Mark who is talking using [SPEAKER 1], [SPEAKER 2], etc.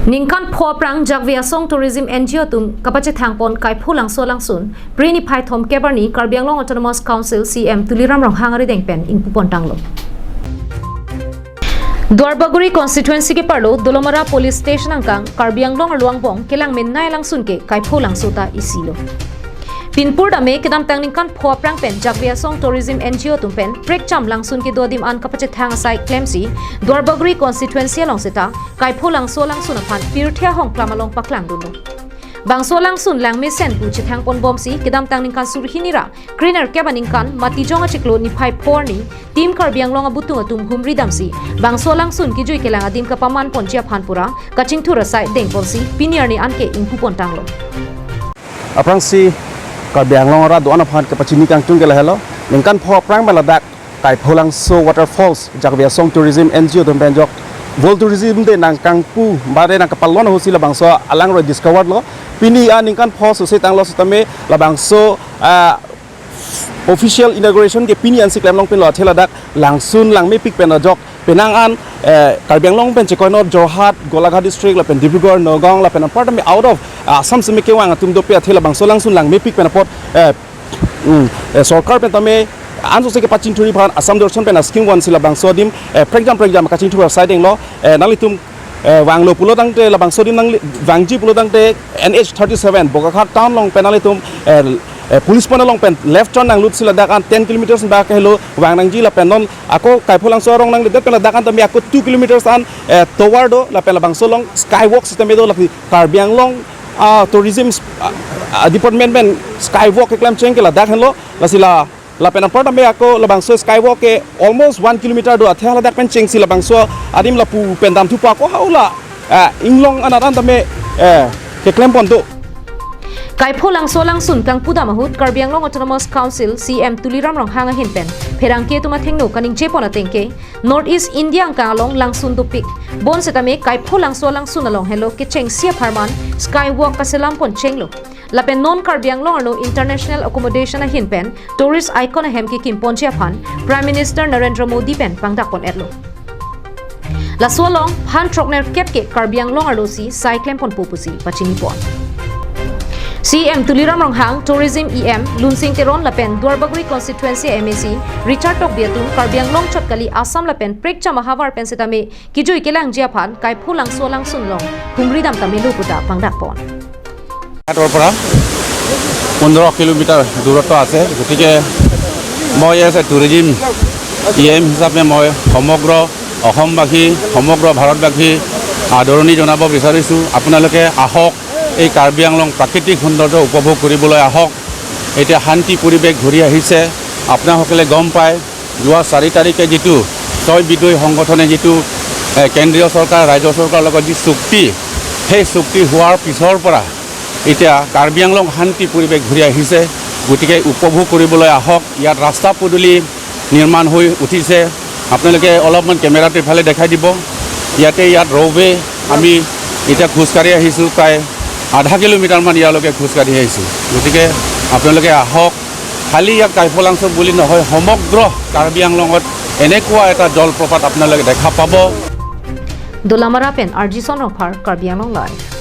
[SPEAKER 1] Ningkan pho prang jakvia song tourism NGO tum kapache thangpon Kaipholangso Langsun Prini Phaithom Kebarni Karbianglong Autonomous Council CM Tuliram Rong hangari dengpen ingpu pontanglo Dwarbaguri constituency ke parlo Dolomara police station angkang Karbianglong Luangbong kelang Minnai Langsun ke Kaipholangso ta isilo Pinpur dame kedam tang ningkan pho prang pen jakvia song tourism NGO tum pen prekcham Langsun ke dodim an kapache thang sai clemsi Dwarbaguri constituency along seta Kaipholangso Langsun aphan pirthia hong klamalong paklang dulu Bangso Langsun lang mesen pu chithang pon bomsi kedam tang ningkan surhinira greener kebaningkan mati jonga chiklo ni phai porni team Karbianglong abutung atum humri damsi Bangso Langsun ki jui kelang adim ka paman ponchia phanpura kaching thura sai deng ponsi pinier ni anke ingpu pontanglo
[SPEAKER 2] Aprangsi Karbianglong ra doana phan ka pachini kang tung gela hello ningkan pho prang baladak Kaipholangso waterfalls jakvia song tourism NGO tum benjok vol tourism de nang kangpu bare nang kapallon hosila bangso alang ro discovered lo pini ningkan pho so se tanglo sutame la bangso official inauguration ke pini an siklem long pin lo thela dak Langsun langme pik pen jok penang an Karbianglong pen chekono Jorhat Golaghat district la pen Dibrugarh Nogong la pen part me out of Assam se me ke wang tum do pe thela bangso Langsun langme pik pen pot sarkar pen tame anso se ke pachin thuri phan Assam dorson pen scheme one sila bangso dim program kachin thura siding lo nalitum wanglo pulo tangte la bangso dim nang wangji pulo tangte NH37 Bogakhat town long penalitum police pon long pen left turn nang lut sila dakan 10 kilometers ba ka hello wang nang ji la penon ako Kaipholangso rong nang det pen dakan tami ako 2 kilometers an toward la pen la bangso long skywalk system do la Karbianglong tourism department ben skywalk eklam cheng ke la dak hello la sila la pen part me ako la bangso skywalk ke almost 1 kilometer do athela dak pen cheng sila bangso adim la pu pendam thu pa ko haula inglong anaran tame ke klem pon do
[SPEAKER 1] Kaipholangso Langsun kang puda mahut Karbianglong Autonomous Council CM Tuliram Rong hanga hinpen pherangke tuma thengno kaning chepona tengke North East India kang along Langsun dupik bon setame Kaipholangso Langsun along hello ke cheng sia pharman skywalk kaselam pon chenglo lapen non Karbianglong no international accommodation a hinpen tourist icon a hemki kimpon chia phan Prime Minister Narendra Modi pen pangdak pon etlo la solong han trokner kepke Karbianglong arosi cyclem pon popusi pachini pon CM Tuliram Ronghang Tourism EM Lunsing Teron Lapen Dwarbaguri Constituency MAC Richard Tok Biatung Karbianglong Chotkali Assam Lapen Prekcha Mahavar Pensetame Kijoi Kelang Jiaphan Kaipholangso Langsun Long Humridam Tamilu Puta Pangdakpon
[SPEAKER 3] Ator পৰা 15 kilometre দূৰত্ব আছে গতিকে মই as tourism EM হিচাপে মই সমগ্ৰ অসমবাসী সমগ্ৰ ভাৰতবাসী আদৰণি জনাব বিচাৰিছো আপোনালোকে আহক এই কাৰ্বিআংলং প্ৰাকৃতিক সৌন্দৰ্য উপভোগ কৰিবলৈ আহক এতিয়া শান্তি পৰিৱেশ ঘূৰি আহিছে আপোনাসকলে গম পায় যোৱা 4 তাৰিখে যেটো 6 বিদ্ৰোহী সংগঠনে যেটো কেন্দ্ৰীয় চৰকাৰ ৰাজ্য চৰকাৰৰ লগত যি চুক্তি সেই চুক্তি হোৱাৰ পিছৰ পৰা এতিয়া কাৰ্বিআংলং শান্তি পৰিৱেশ ঘূৰি আহিছে গতিকে উপভোগ কৰিবলৈ আহক ইয়াত ৰাস্তা পদূলি নিৰ্মাণ হৈ উঠিছে আপোনালোকে অলপমান কেমেৰাটো ইফালে দেখাই দিব ইয়াত ৰৌৱে আমি এতিয়া খোজকাঢ়ি আহিছোঁ প্ৰায় আধা কিলোমিটাৰ মান ইয়ালৈকে খোজকাঢ়ি আহিছোঁ গতিকে আপোনালোকে আহক খালি ইয়াত কাইফলাংছো বুলি নহয় সমগ্ৰ কাৰ্বিআংলঙত এনেকুৱা এটা জলপ্ৰপাত আপোনালোকে দেখা পাব
[SPEAKER 1] Dolamara pen Arjison Rofar Karbianglong Live